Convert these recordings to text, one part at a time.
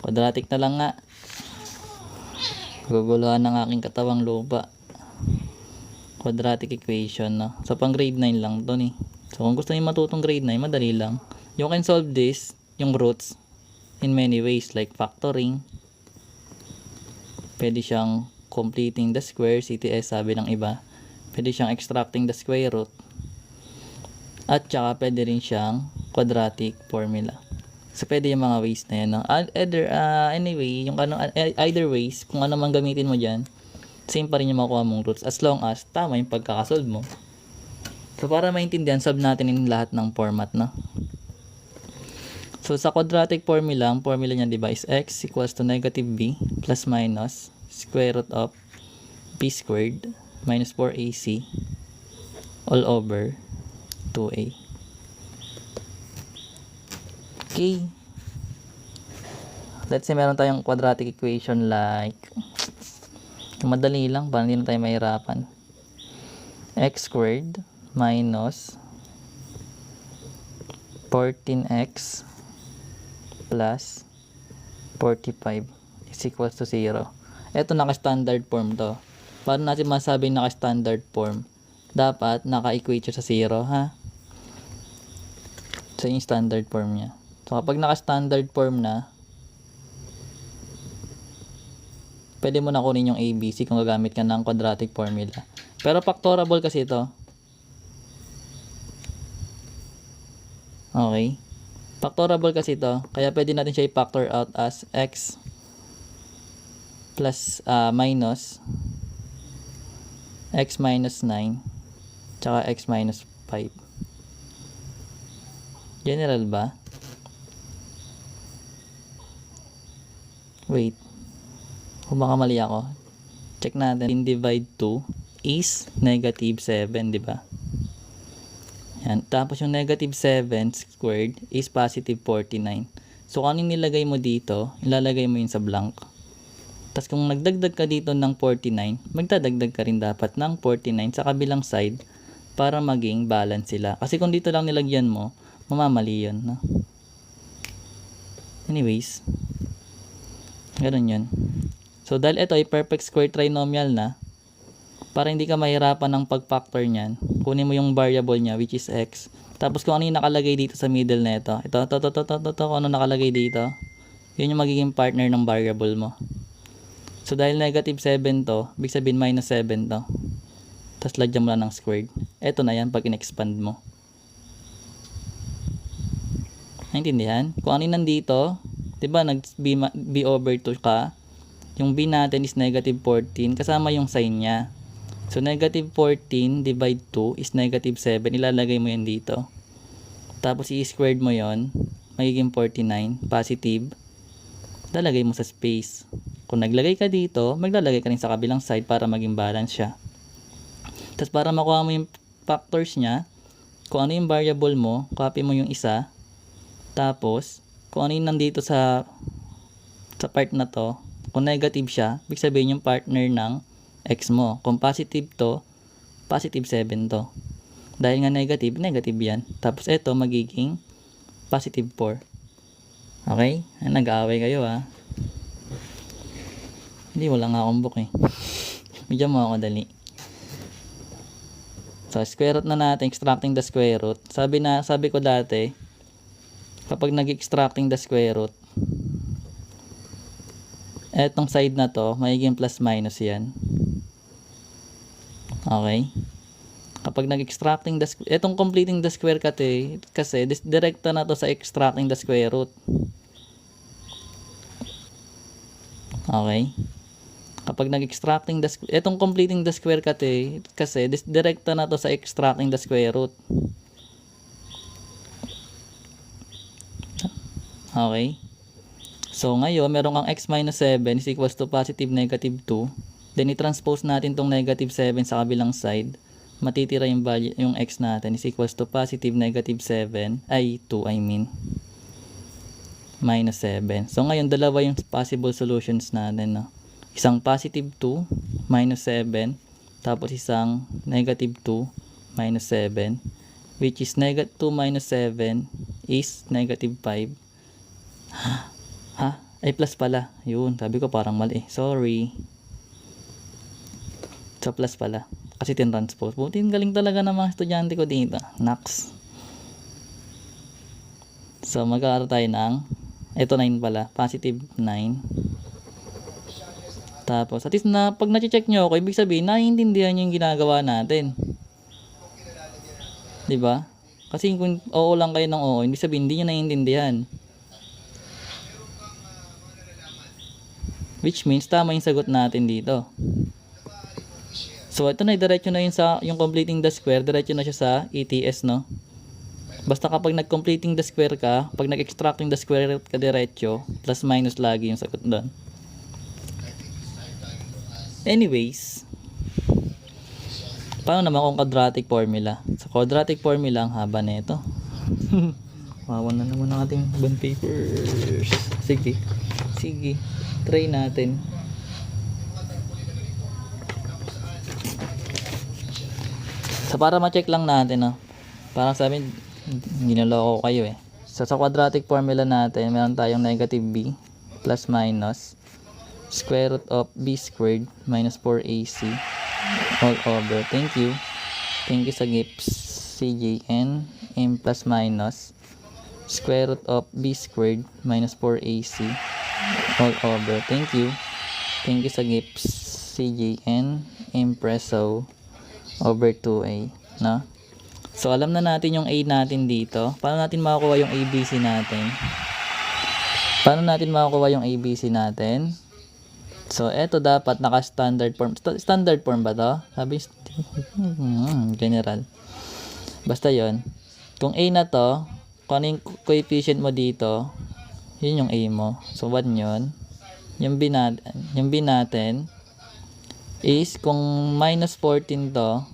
Quadratic na lang nga. Guguluhan ng aking katawang lupa. Quadratic equation, no? So, pang grade 9 lang to ni. So, kung gusto niyo matutong grade 9, madali lang. You can solve this, yung roots, in many ways, like factoring. Pwede siyang completing the square, CTS sabi ng iba. Pwede siyang extracting the square root. At saka pwede rin siyang quadratic formula. So, pwede yung mga ways na yan, no? Anyway, yung either ways, kung ano man gamitin mo dyan, same pa rin yung makuha mong roots as long as tama yung pagkakasolve mo. So, para maintindihan, solve natin yung lahat ng format, no? So, sa quadratic formula, ang formula niya, diba, is x equals to negative b plus minus square root of b squared minus 4ac all over 2a. Okay. Let's say meron tayong quadratic equation like, madali lang, para hindi na tayo mahirapan. X squared minus 14x plus 45 is equals to 0. Ito naka-standard form to. Paano natin masabing naka-standard form? Dapat naka-equate siya sa 0, ha? So, yung standard form niya. So, kapag naka-standard form na, pwede mo na kunin yung ABC kung gagamit ka ng quadratic formula. Pero factorable kasi ito. Okay. Factorable kasi ito. Kaya pwede natin siya i-factor out as x plus minus x minus 9 tsaka x minus 5. General ba? Wait. Kung baka mali ako. Check natin. Divide 2 is negative 7, di ba? Yan. Tapos yung negative 7 squared is positive 49. So, kung anong nilagay mo dito, ilalagay mo yun sa blank. Tapos kung nagdagdag ka dito ng 49, magdadagdag ka rin dapat ng 49 sa kabilang side para maging balance sila. Kasi kung dito lang nilagyan mo, mamamali yun. No? Anyways, ganun yun. So, dahil ito ay perfect square trinomial na, para hindi ka mahirapan ng pag-factor niyan, kunin mo yung variable niya, which is x. Tapos kung ano yung nakalagay dito sa middle na ito, kung ano nakalagay dito, yun yung magiging partner ng variable mo. So, dahil negative 7 to, ibig sabihin minus 7 to. Tapos lagyan mo lang ng squared. Ito na yan pag in-expand mo. Naintindihan? Kung ano yung nandito, diba nag-b over 2 ka, yung b natin is negative 14 kasama yung sign niya. So, negative 14 divide 2 is negative 7. Ilalagay mo yan dito. Tapos, i-squared mo yon, magiging 49, positive. Lalagay mo sa space. Kung naglagay ka dito, maglalagay ka rin sa kabilang side para maging balance siya. Tapos, para makuha mo yung factors niya, kung ano yung variable mo, copy mo yung isa. Tapos, kung ano yung nandito sa part na to, kung negative siya, ibig sabihin yung partner ng x mo. Kung positive to, positive 7 to. Dahil nga negative, negative yan. Tapos ito, magiging positive 4. Okay? Nag-aaway kayo, ha? Hindi, wala nga akong book, eh. Medyo mo ako dali. So, square root na natin, extracting the square root. Sabi ko dati, kapag nag-extracting the square root, etong side na to, magiging plus minus yan. Okay? Kapag nag-extracting the square, etong completing the square kasi direkta na to sa extracting the square root. Okay? Kapag nag-extracting the square, etong completing the square kasi direkta na to sa extracting the square root. Okay? So, ngayon, meron kang x minus 7 is equals to positive negative 2. Then, i-transpose natin tong negative 7 sa kabilang side. Matitira yung value, yung x natin is equals to positive negative 7, minus 7. So, ngayon, dalawa yung possible solutions natin. No? Isang positive 2, minus 7. Tapos, isang negative 2, minus 7. Which is negative 2 minus 7 is negative 5. Ha? Ay, plus pala. Yun, sabi ko parang mali. Sorry. So, plus pala. Kasi tinranspose. Buti galing talaga ng mga estudyante ko dito. Naks. So, magkakaroon tayo ng, ito 9 pala. Positive 9. Tapos, at least na, pag na-check nyo ako, ibig sabihin, naiintindihan nyo yung ginagawa natin. Diba? Kasi kung oo lang kayo ng oo, ibig sabihin, hindi nyo naiintindihan. Which means, tama yung sagot natin dito. So, ito na, diretso na yun sa, yung completing the square, diretso na siya sa ETS, no? Basta kapag nag-completing the square ka, pag nag-extracting the square root ka diretso, plus minus lagi yung sagot doon. Anyways, paano naman kung quadratic formula? Sa quadratic formula, ang haba na ito. Wawan na naman ang ating bond papers. Sige. Sige. Try natin. So, para ma-check lang natin, no? Parang sabi, ginaloko kayo eh. So, sa quadratic formula natin, meron tayong negative b plus minus square root of b squared minus 4ac all over. Thank you sa gifts. CJN m plus minus square root of b squared minus 4ac all over. Thank you sa gifts. CJN m preso over 2a, no? So, alam na natin yung a natin dito. Paano natin makakuha yung ABC natin? So, eto dapat naka-standard form. Standard form ba to? Sabi, general. Basta yon. Kung A na to, kung ano yung coefficient mo dito, yun yung A mo. So, 1 yun. Yung B natin is, kung minus 14 to,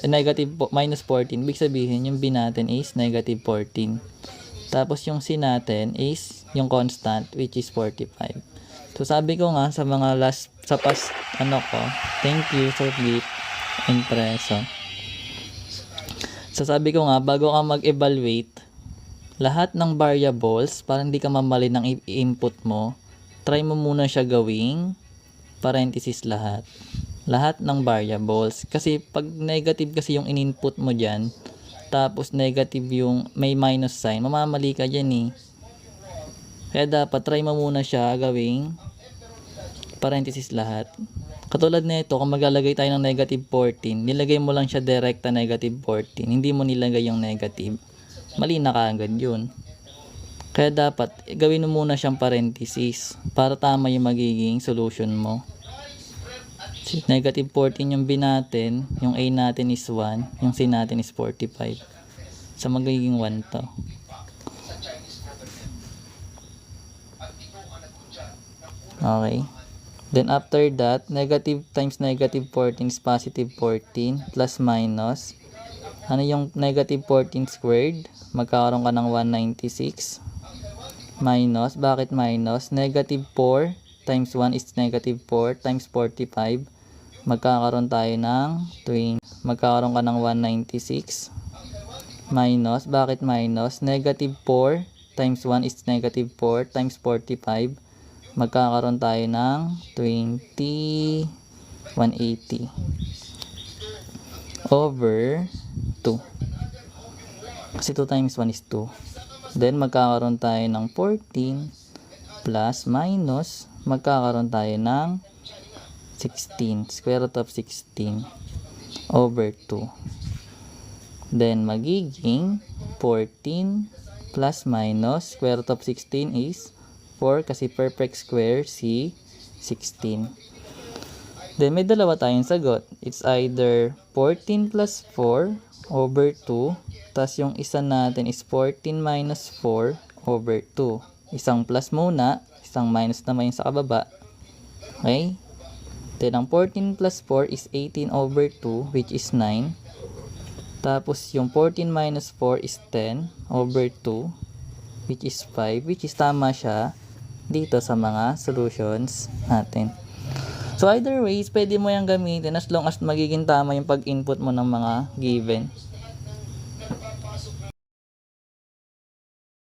negative minus 14, ibig sabihin, yung B natin is negative 14. Tapos, yung C natin is yung constant, which is 45. So, sabi ko nga sa mga past thank you for flip impreso. So, sabi ko nga, bago ka mag-evaluate lahat ng variables, para hindi ka mamali ng input mo, try mo muna siya gawing parenthesis lahat ng variables. Kasi, pag negative kasi yung in-input mo dyan, tapos negative yung may minus sign, mamamali ka dyan eh. Kaya dapat try mo muna siya gawing parenthesis lahat. Katulad nito, kung maglalagay tayo ng negative 14, nilagay mo lang siya direkta negative 14. Hindi mo nilagay yung negative. Mali na kaagad yun. Kaya dapat gawin mo muna siyang parenthesis para tama yung magiging solution mo. Negative 14 yung B natin, yung A natin is 1, yung C natin is 45. So magiging 1 to. Okay. Then after that, negative times negative 14 is positive 14 plus minus. Ano yung negative 14 squared? Magkakaroon ka ng 196 minus. Bakit minus? Negative 4 times 1 is negative 4 times 45. Magkakaroon tayo ng 20. Magkakaroon ka ng 196 minus. Bakit minus? Negative 4 times 1 is negative 4 times 45. Magkakaroon tayo ng 20, 180 over 2. Kasi 2 times 1 is 2. Then, magkakaroon tayo ng 14 plus minus, magkakaroon tayo ng 16, square root of 16 over 2. Then, magiging 14 plus minus, square root of 16 is 4 kasi perfect square si 16. Then, may dalawa tayong sagot. It's either 14 plus 4 over 2. Tas yung isa natin is 14 minus 4 over 2. Isang plus muna, isang minus naman yung sa kababa. Okay? Then, ang 14 plus 4 is 18 over 2, which is 9. Tapos, yung 14 minus 4 is 10 over 2, which is 5, which is tama siya dito sa mga solutions natin. So, either ways, pwede mo yung gamitin as long as magiging tama yung pag-input mo ng mga given.